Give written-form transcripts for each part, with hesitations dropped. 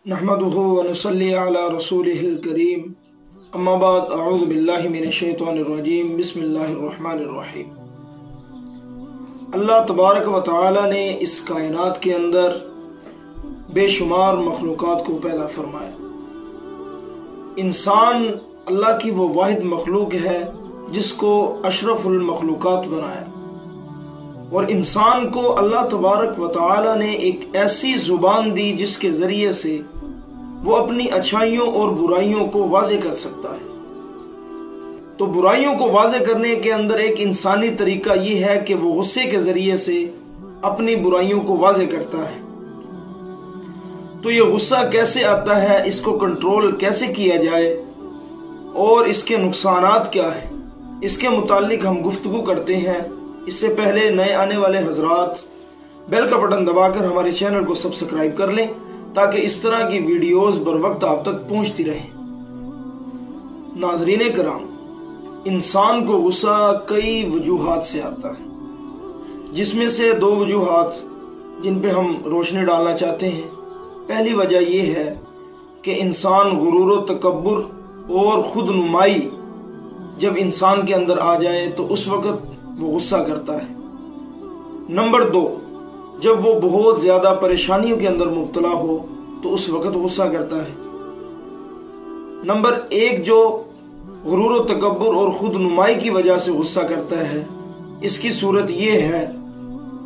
नहमदुहु व नुसल्ली अला रसूलिहिल करीम अम्मा बाद अऊज़ु बिल्लाहि मिनश शैतानिर रजीम बिस्मिल्लाहिर रहमानिर रहीम। अल्लाह तबारक व तआला ने इस कायनात के अंदर बेशुमार मखलूक़ात को पैदा फरमाया। इंसान अल्लाह की वो वाहिद मखलूक है जिसको अशरफुल मखलूक़ात बनाया, और इंसान को अल्लाह तबारक व तआला ने एक ऐसी जुबान दी जिसके ज़रिए से वो अपनी अच्छाइयों और बुराइयों को वाज़े कर सकता है। तो बुराइयों को वाज़े करने के अंदर एक इंसानी तरीका ये है कि वो गुस्से के ज़रिए से अपनी बुराइयों को वाज़े करता है। तो ये गुस्सा कैसे आता है, इसको कंट्रोल कैसे किया जाए और इसके नुकसानात क्या हैं, इसके मुतालिक हम गुफ्तगू करते हैं। इससे पहले नए आने वाले हजरात बेल का बटन दबाकर हमारे चैनल को सब्सक्राइब कर लें ताकि इस तरह की वीडियोस बर वक्त आप तक पहुंचती रहें। नाज़रीन कराम, इंसान को गुस्सा कई वजूहात से आता है, जिसमें से दो वजूहात जिन पे हम रोशनी डालना चाहते हैं। पहली वजह यह है कि इंसान गुरूर व तकब्बुर और खुद नुमाई जब इंसान के अंदर आ जाए तो उस वक़्त वो गुस्सा करता है। नंबर दो, जब वो बहुत ज्यादा परेशानियों के अंदर मुब्तला हो तो उस वक़्त गुस्सा करता है। नंबर एक, जो गुरूर व तकब्बुर और खुद नुमाई की वजह से गुस्सा करता है, इसकी सूरत ये है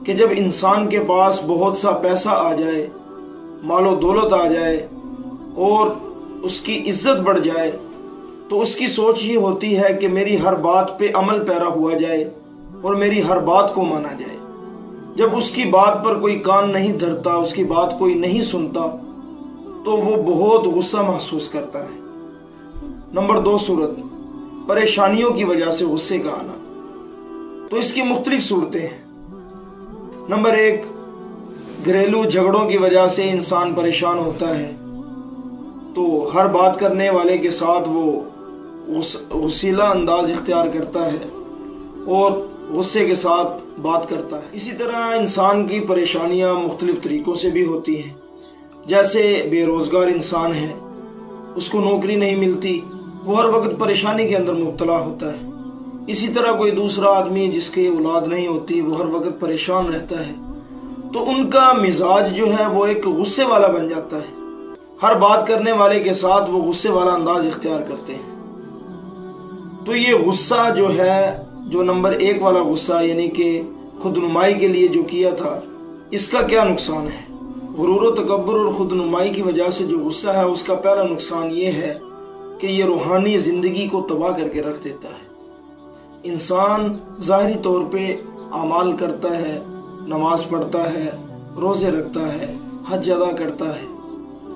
कि जब इंसान के पास बहुत सा पैसा आ जाए, मालो दौलत आ जाए और उसकी इज्जत बढ़ जाए, तो उसकी सोच ये होती है कि मेरी हर बात पे अमल पैरा हुआ जाए और मेरी हर बात को माना जाए। जब उसकी बात पर कोई कान नहीं धरता, उसकी बात कोई नहीं सुनता, तो वो बहुत गुस्सा महसूस करता है। नंबर दो सूरत, परेशानियों की वजह से गुस्से का आना। तो इसकी मुख्तलिफ सूरतें हैं। नंबर एक, घरेलू झगड़ों की वजह से इंसान परेशान होता है, तो हर बात करने वाले के साथ वो वसीला अंदाज इख्तियार करता है और गुस्से के साथ बात करता है। इसी तरह इंसान की परेशानियां मुख्तलिफ तरीकों से भी होती हैं। जैसे बेरोजगार इंसान है, उसको नौकरी नहीं मिलती, वो हर वक्त परेशानी के अंदर मुब्तला होता है। इसी तरह कोई दूसरा आदमी जिसके औलाद नहीं होती, वो हर वक्त परेशान रहता है, तो उनका मिजाज जो है वो एक गुस्से वाला बन जाता है। हर बात करने वाले के साथ वो गुस्से वाला अंदाज इख्तियार करते हैं। तो ये गुस्सा जो है, जो नंबर एक वाला गुस्सा यानी कि खुदनुमाई के लिए जो किया था, इसका क्या नुकसान है? गुरूर व तकब्बुर और खुदनुमाई की वजह से जो गुस्सा है, उसका पहला नुकसान ये है कि ये रूहानी जिंदगी को तबाह करके रख देता है। इंसान ज़ाहिरी तौर पे अमाल करता है, नमाज पढ़ता है, रोज़े रखता है, हज अदा करता है,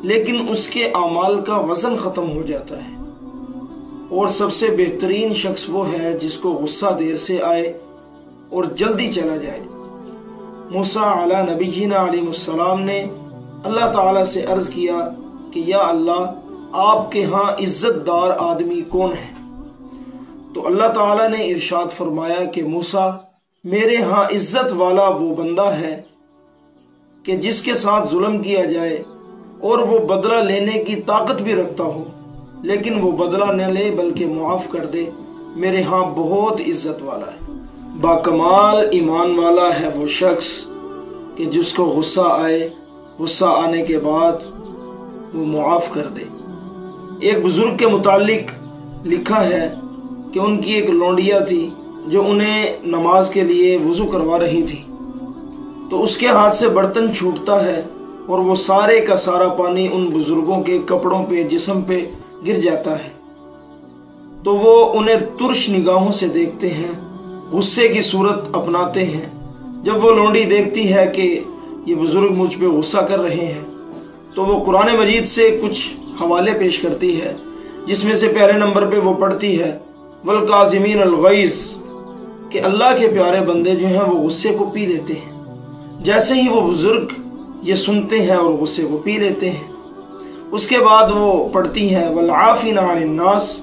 लेकिन उसके अमाल का वज़न ख़त्म हो जाता है। और सबसे बेहतरीन शख्स वो है जिसको गुस्सा देर से आए और जल्दी चला जाए। मूसा अला नबीना अलैहिस्सलाम ने अल्लाह ताला से अर्ज किया कि या अल्लाह, आपके यहाँ इज्जतदार आदमी कौन है? तो अल्लाह ताला ने इरशाद फरमाया कि मूसा, मेरे यहाँ इज्जत वाला वो बंदा है कि जिसके साथ जुल्म किया जाए और वो बदला लेने की ताकत भी रखता हो, लेकिन वो बदला न ले बल्कि मुआफ कर दे, मेरे यहाँ बहुत इज्जत वाला है। बाकमाल ईमान वाला है वो शख्स कि जिसको गुस्सा आए, गुस्सा आने के बाद वो मुआफ कर दे। एक बुजुर्ग के मुतालिक लिखा है कि उनकी एक लौंडिया थी जो उन्हें नमाज के लिए वुजू करवा रही थी, तो उसके हाथ से बर्तन छूटता है और वो सारे का सारा पानी उन बुजुर्गों के कपड़ों पे, जिस्म पे गिर जाता है। तो वो उन्हें तुर्श निगाहों से देखते हैं, गुस्से की सूरत अपनाते हैं। जब वो लौंडी देखती है कि ये बुजुर्ग मुझ पे गुस्सा कर रहे हैं, तो वो कुरान मजीद से कुछ हवाले पेश करती है, जिसमें से पहले नंबर पे वो पढ़ती है वल काज़िमीन अल गैज़, कि अल्लाह के प्यारे बंदे जो हैं वो गुस्से को पी लेते हैं। जैसे ही वो बुजुर्ग ये सुनते हैं और गुस्से को पी लेते हैं, उसके बाद वो पढ़ती हैं वल आफ़ीना अनिन नास,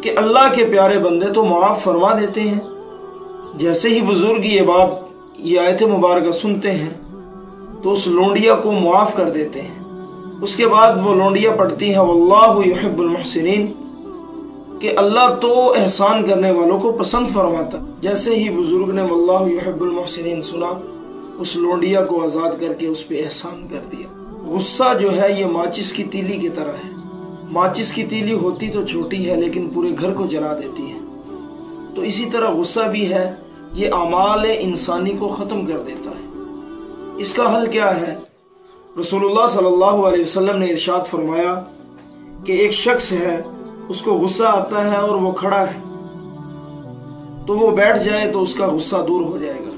कि अल्लाह के प्यारे बंदे तो माफ़ फरमा देते हैं। जैसे ही बुजुर्ग ये आयत मुबारक सुनते हैं तो उस लौंडिया को माफ़ कर देते हैं। اس کے بعد وہ لونڈیاں پڑھتی ہیں واللہ یحب المحسنین کہ اللہ تو احسان کرنے والوں کو پسند فرماتا۔ جیسے ہی بزرگ نے واللہ یحب المحسنین سنا، اس لونڈیا کو آزاد کر کے اس پہ احسان کر دیا۔ غصہ جو ہے یہ ماچس کی تیلی کی طرح ہے۔ ماچس کی تیلی ہوتی تو چھوٹی ہے لیکن پورے گھر کو جلا دیتی ہے، تو اسی طرح غصہ بھی ہے، یہ اعمال انسانی کو ختم کر دیتا ہے۔ اس کا حل کیا ہے؟ رسول اللہ صلی اللہ علیہ وسلم نے ارشاد فرمایا کہ ایک شخص ہے، اس کو غصہ آتا ہے اور وہ کھڑا ہے، تو وہ بیٹھ جائے تو اس کا غصہ دور ہو جائے گا۔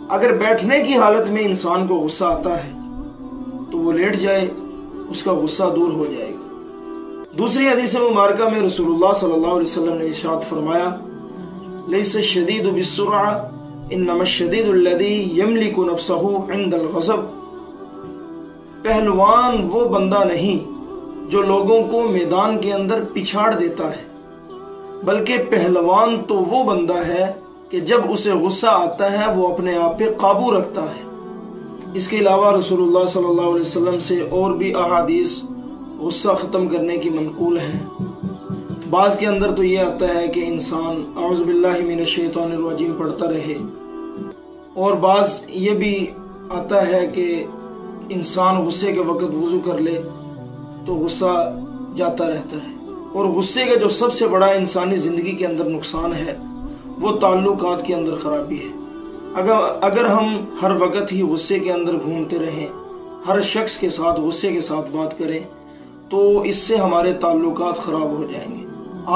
اگر بیٹھنے کی حالت میں انسان کو غصہ آتا ہے تو وہ لیٹ جائے، اس کا غصہ دور ہو جائے گا۔ دوسری حدیث مبارکہ میں رسول اللہ صلی اللہ علیہ وسلم نے ارشاد فرمایا لیس الشدید بالسرعہ انما الشدید الذی یملک نفسہ عند الغضب۔ پہلوان وہ بندہ نہیں جو لوگوں کو میدان کے اندر پچھاڑ دیتا ہے، بلکہ پہلوان تو وہ بندہ ہے کہ جب اسے غصہ آتا ہے وہ اپنے آپ پہ قابو رکھتا ہے۔ اس کے علاوہ رسول اللہ صلی اللہ علیہ وسلم سے اور بھی احادیث غصہ ختم کرنے کی منقول ہیں۔ بعض کے اندر تو یہ آتا ہے کہ انسان اعوذ باللہ من الشیطان الرجیم پڑھتا رہے، اور بعض یہ بھی آتا ہے کہ انسان غصے کے وقت وضو کر لے تو غصہ جاتا رہتا ہے۔ اور غصے کا جو سب سے بڑا انسانی زندگی کے اندر نقصان ہے وہ تعلقات کے اندر خرابی ہے۔ اگر ہم ہر وقت ہی غصے کے اندر گھومتے رہیں، ہر شخص کے ساتھ غصے کے ساتھ بات کریں، تو اس سے ہمارے تعلقات خراب ہو جائیں گے۔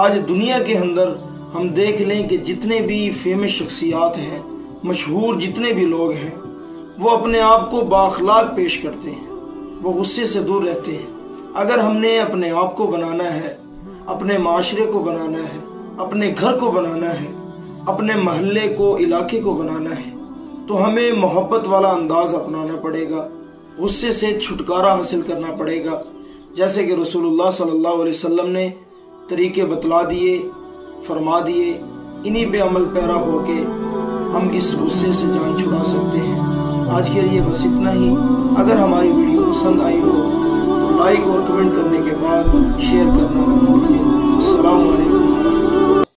آج دنیا کے اندر ہم دیکھ لیں کہ جتنے بھی فیمس شخصیات ہیں، مشہور جتنے بھی لوگ ہیں، وہ اپنے آپ کو بااخلاق پیش کرتے ہیں، وہ غصے سے دور رہتے ہیں۔ اگر ہم نے اپنے آپ کو بنانا ہے، اپنے معاشرے کو بنانا ہے، اپنے گھر کو بنانا ہے، اپنے محلے کو، علاقے کو بنانا ہے، تو ہمیں محبت والا انداز اپنانا پڑے گا، غصے سے چھٹکارا حاصل کرنا پڑے گا، جیسے کہ رسول اللہ صلی اللہ علیہ وسلم نے طریقے بتلا دیے، فرما دیے، انہی پہ عمل پیرا ہو کے ہم اس غصے سے جان چھڑا سکتے ہیں۔ آج کے لیے بس اتنا ہی۔ اگر ہماری ویڈیو پسند آئی ہو تو لائک اور کمنٹ کرنے کے بعد شیئر کرنا نہ بھولیں۔ السلام علیکم۔